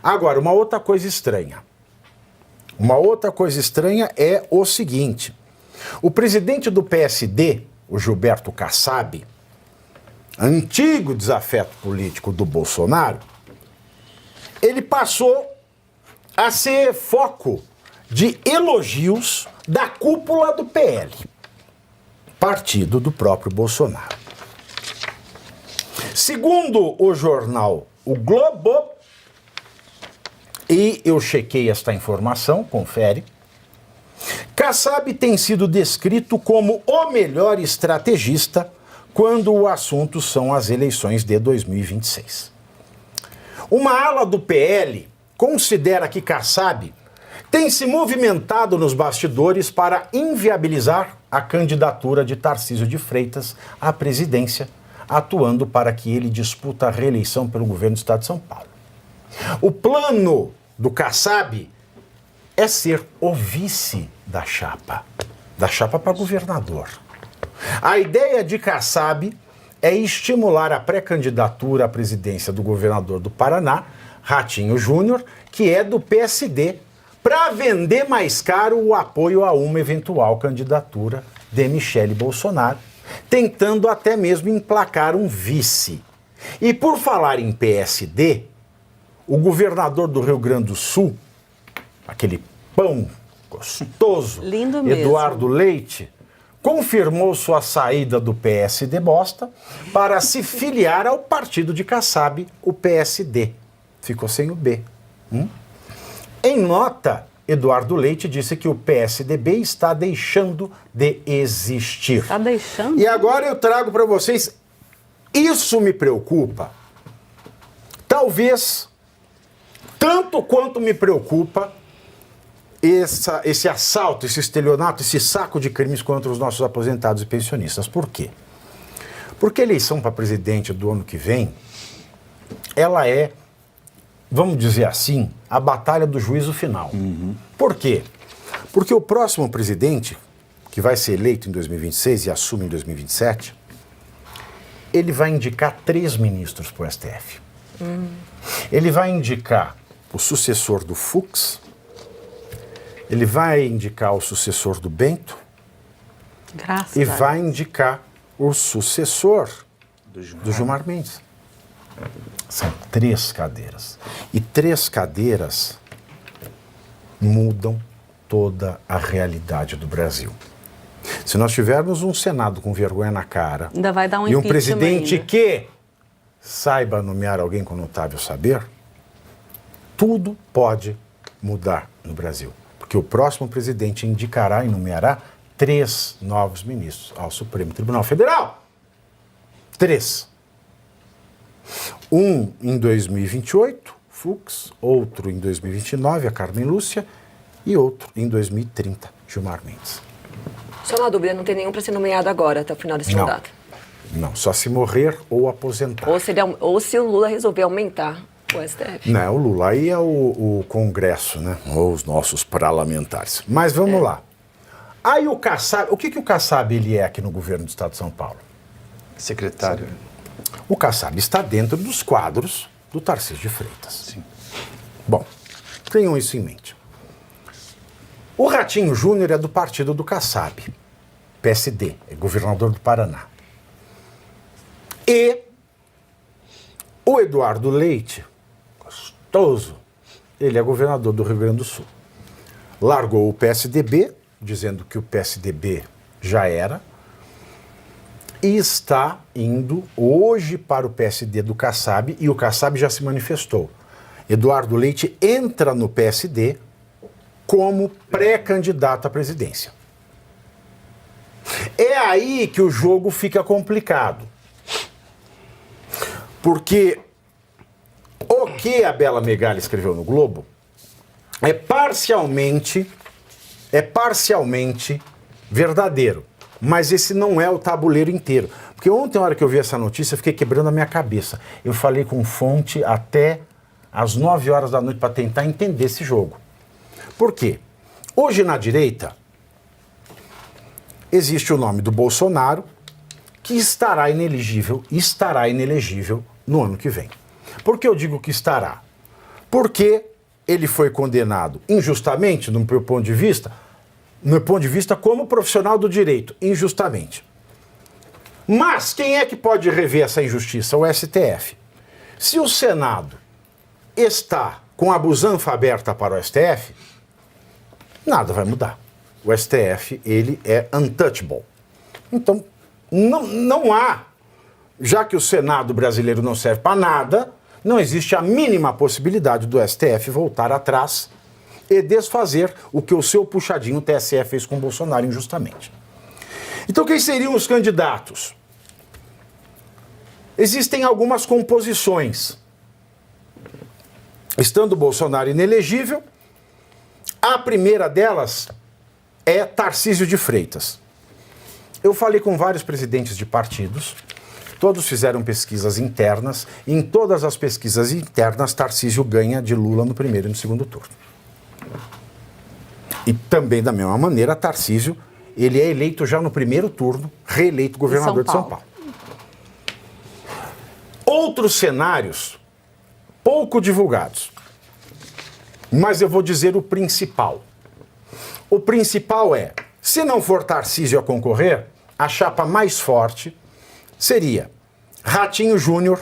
Agora, uma outra coisa estranha. Uma outra coisa estranha é o seguinte. O presidente do PSD, o Gilberto Kassab, antigo desafeto político do Bolsonaro, ele passou a ser foco de elogios da cúpula do PL, partido do próprio Bolsonaro. Segundo o jornal O Globo, e eu chequei esta informação, confere, Kassab tem sido descrito como o melhor estrategista quando o assunto são as eleições de 2026. Uma ala do PL considera que Kassab tem se movimentado nos bastidores para inviabilizar a candidatura de Tarcísio de Freitas à presidência, atuando para que ele disputa a reeleição pelo governo do estado de São Paulo. O plano do Kassab é ser o vice da chapa para governador. A ideia de Kassab é estimular a pré-candidatura à presidência do governador do Paraná, Ratinho Júnior, que é do PSD, para vender mais caro o apoio a uma eventual candidatura de Michele Bolsonaro, tentando até mesmo emplacar um vice. E por falar em PSD, o governador do Rio Grande do Sul, aquele pão gostoso, lindo mesmo, Eduardo Leite, confirmou sua saída do PSD bosta para se filiar ao partido de Kassab, o PSD. Ficou sem o B. Em nota, Eduardo Leite disse que o PSDB está deixando de existir. Está deixando? E agora eu trago para vocês, isso me preocupa, talvez tanto quanto me preocupa esse assalto, esse estelionato, esse saco de crimes contra os nossos aposentados e pensionistas. Por quê? Porque a eleição para presidente do ano que vem, ela é, vamos dizer assim, a batalha do juízo final. Por quê? Porque o próximo presidente, que vai ser eleito em 2026 e assume em 2027, ele vai indicar 3 ministros para o STF. Ele vai indicar o sucessor do Fux, ele vai indicar o sucessor do Bento e vai indicar o sucessor do Gilmar Mendes. São 3 cadeiras. E 3 cadeiras mudam toda a realidade do Brasil. Se nós tivermos um Senado com vergonha na cara ainda vai dar um e um presidente ainda que saiba nomear alguém com notável saber, tudo pode mudar no Brasil. Porque o próximo presidente indicará e nomeará 3 novos ministros ao Supremo Tribunal Federal. 3. Um em 2028, Fux, outro em 2029, a Carmen Lúcia, e outro em 2030, Gilmar Mendes. Só uma dúvida, não tem nenhum para ser nomeado agora, até o final desse mandato? Não, só se morrer ou aposentar. Ou se o Lula resolver aumentar o STF. Não, o Lula aí é o Congresso, né? Ou os nossos parlamentares. Mas vamos lá. Aí o Kassab, o que o Kassab ele é aqui no governo do estado de São Paulo? Secretário. O Kassab está dentro dos quadros do Tarcísio de Freitas. Sim. Bom, tenham isso em mente. O Ratinho Júnior é do partido do Kassab, PSD, é governador do Paraná. E o Eduardo Leite, gostoso, ele é governador do Rio Grande do Sul. Largou o PSDB, dizendo que o PSDB já era, e está indo hoje para o PSD do Kassab, e o Kassab já se manifestou. Eduardo Leite entra no PSD como pré-candidato à presidência. É aí que o jogo fica complicado. Porque o que a Bela Megali escreveu no Globo é parcialmente verdadeiro. Mas esse não é o tabuleiro inteiro. Porque ontem, na hora que eu vi essa notícia, eu fiquei quebrando a minha cabeça. Eu falei com fonte até às 9 horas da noite para tentar entender esse jogo. Por quê? Hoje na direita existe o nome do Bolsonaro, que estará inelegível no ano que vem. Por que eu digo que estará? Porque ele foi condenado injustamente, no meu ponto de vista, como profissional do direito, injustamente. Mas quem é que pode rever essa injustiça? O STF. Se o Senado está com a busanfa aberta para o STF, nada vai mudar. O STF, ele é untouchable. Então, não há, já que o Senado brasileiro não serve para nada, não existe a mínima possibilidade do STF voltar atrás e desfazer o que o seu puxadinho TSE fez com o Bolsonaro injustamente. Então, quem seriam os candidatos? Existem algumas composições. Estando o Bolsonaro inelegível, a primeira delas é Tarcísio de Freitas. Eu falei com vários presidentes de partidos, todos fizeram pesquisas internas, e em todas as pesquisas internas, Tarcísio ganha de Lula no primeiro e no segundo turno. E também, da mesma maneira, Tarcísio, ele é eleito já no primeiro turno, reeleito governador de São Paulo. Outros cenários, pouco divulgados, mas eu vou dizer o principal. O principal é, se não for Tarcísio a concorrer, a chapa mais forte seria Ratinho Júnior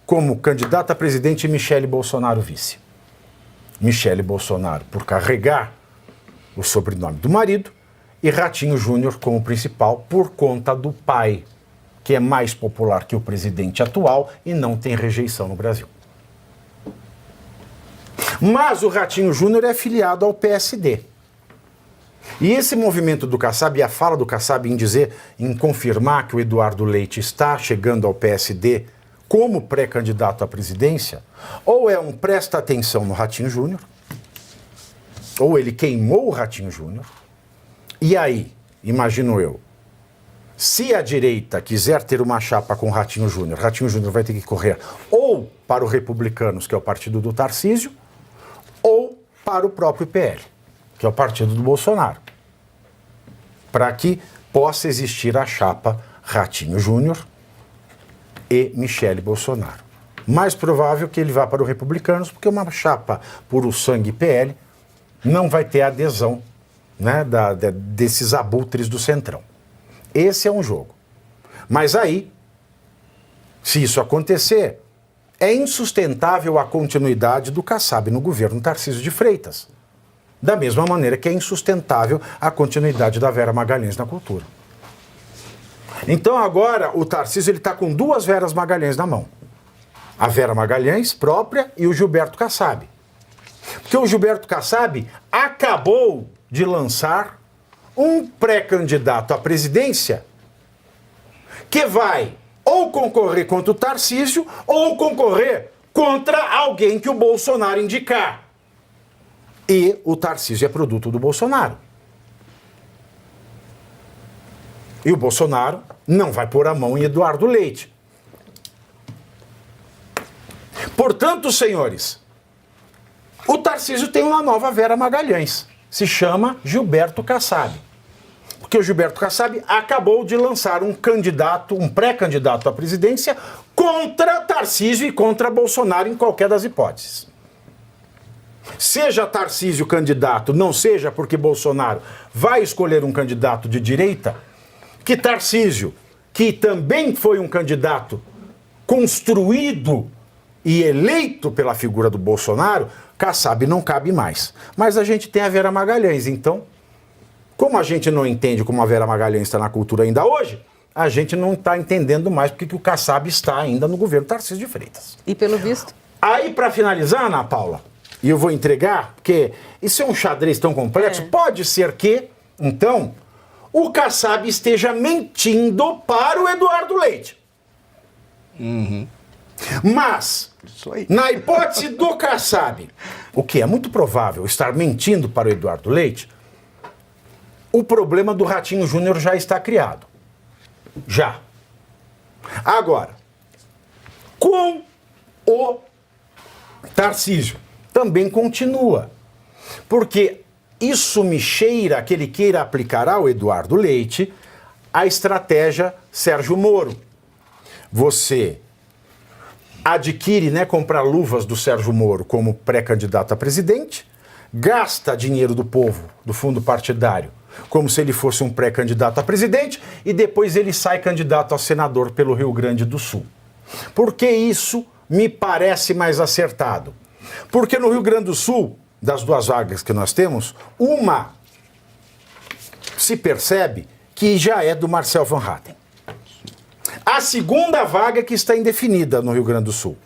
como candidato a presidente e Michele Bolsonaro vice. Michele Bolsonaro por carregar o sobrenome do marido e Ratinho Júnior como principal por conta do pai, que é mais popular que o presidente atual e não tem rejeição no Brasil. Mas o Ratinho Júnior é filiado ao PSD. E esse movimento do Kassab, e a fala do Kassab em confirmar que o Eduardo Leite está chegando ao PSD como pré-candidato à presidência, ou é um presta atenção no Ratinho Júnior, ou ele queimou o Ratinho Júnior, e aí, imagino eu, se a direita quiser ter uma chapa com Ratinho Júnior vai ter que correr ou para o Republicanos, que é o partido do Tarcísio, ou para o próprio PL, que é o partido do Bolsonaro, para que possa existir a chapa Ratinho Júnior e Michele Bolsonaro. Mais provável que ele vá para o Republicanos, porque uma chapa por o sangue PL não vai ter adesão, né, desses abutres do Centrão. Esse é um jogo. Mas aí, se isso acontecer, é insustentável a continuidade do Kassab no governo Tarcísio de Freitas. Da mesma maneira que é insustentável a continuidade da Vera Magalhães na cultura. Então agora o Tarcísio está com duas Veras Magalhães na mão. A Vera Magalhães própria e o Gilberto Kassab. Porque o Gilberto Kassab acabou de lançar um pré-candidato à presidência que vai ou concorrer contra o Tarcísio ou concorrer contra alguém que o Bolsonaro indicar. E o Tarcísio é produto do Bolsonaro. E o Bolsonaro não vai pôr a mão em Eduardo Leite. Portanto, senhores, o Tarcísio tem uma nova Vera Magalhães. Se chama Gilberto Kassab. Porque o Gilberto Kassab acabou de lançar um pré-candidato à presidência contra Tarcísio e contra Bolsonaro em qualquer das hipóteses. Seja Tarcísio candidato, não seja porque Bolsonaro vai escolher um candidato de direita, que Tarcísio, que também foi um candidato construído e eleito pela figura do Bolsonaro, Kassab não cabe mais. Mas a gente tem a Vera Magalhães, então, como a gente não entende como a Vera Magalhães está na cultura ainda hoje, a gente não está entendendo mais porque que o Kassab está ainda no governo Tarcísio de Freitas. E pelo visto? Aí, para finalizar, Ana Paula, e eu vou entregar, porque isso é um xadrez tão complexo, pode ser que, então, o Kassab esteja mentindo para o Eduardo Leite. Uhum. Mas, na hipótese do Kassab, o que é muito provável estar mentindo para o Eduardo Leite, o problema do Ratinho Júnior já está criado. Já. Agora, com o Tarcísio, também continua. Porque isso me cheira que ele queira aplicar ao Eduardo Leite a estratégia Sérgio Moro. Você adquire, né, compra luvas do Sérgio Moro como pré-candidato a presidente, gasta dinheiro do povo, do fundo partidário, como se ele fosse um pré-candidato a presidente, e depois ele sai candidato a senador pelo Rio Grande do Sul. Por que isso me parece mais acertado? Porque no Rio Grande do Sul, das 2 vagas que nós temos, uma se percebe que já é do Marcel Van Hatten. A segunda vaga que está indefinida no Rio Grande do Sul.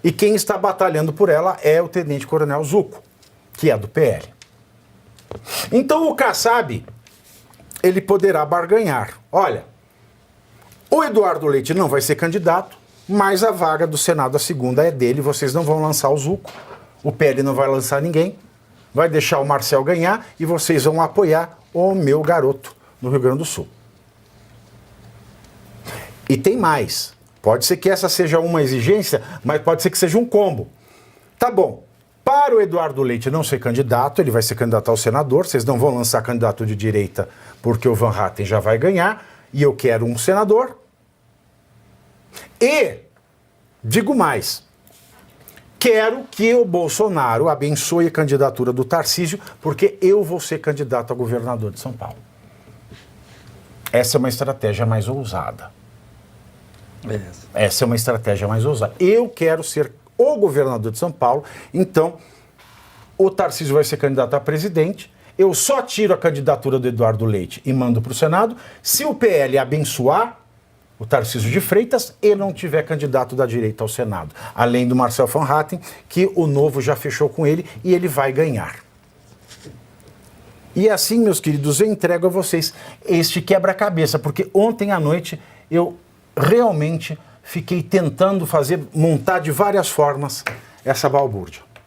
E quem está batalhando por ela é o Tenente Coronel Zucco, que é do PL. Então o Kassab, ele poderá barganhar. Olha, o Eduardo Leite não vai ser candidato, mas a vaga do Senado, a segunda, é dele. Vocês não vão lançar o Zucco, o PL não vai lançar ninguém, vai deixar o Marcel ganhar e vocês vão apoiar o meu garoto no Rio Grande do Sul. E tem mais. Pode ser que essa seja uma exigência, mas pode ser que seja um combo. Tá bom. Para o Eduardo Leite não ser candidato, ele vai ser candidato ao senador, vocês não vão lançar candidato de direita porque o Van Hatten já vai ganhar, e eu quero um senador. E, digo mais, quero que o Bolsonaro abençoe a candidatura do Tarcísio, porque eu vou ser candidato a governador de São Paulo. Essa é uma estratégia mais ousada. Essa é uma estratégia mais ousada. Eu quero ser o governador de São Paulo, então o Tarcísio vai ser candidato a presidente, eu só tiro a candidatura do Eduardo Leite e mando para o Senado, se o PL abençoar o Tarcísio de Freitas e não tiver candidato da direita ao Senado, além do Marcel Van Hatten, que o Novo já fechou com ele e ele vai ganhar. E assim, meus queridos, eu entrego a vocês este quebra-cabeça, porque ontem à noite eu realmente fiquei tentando montar de várias formas essa balbúrdia.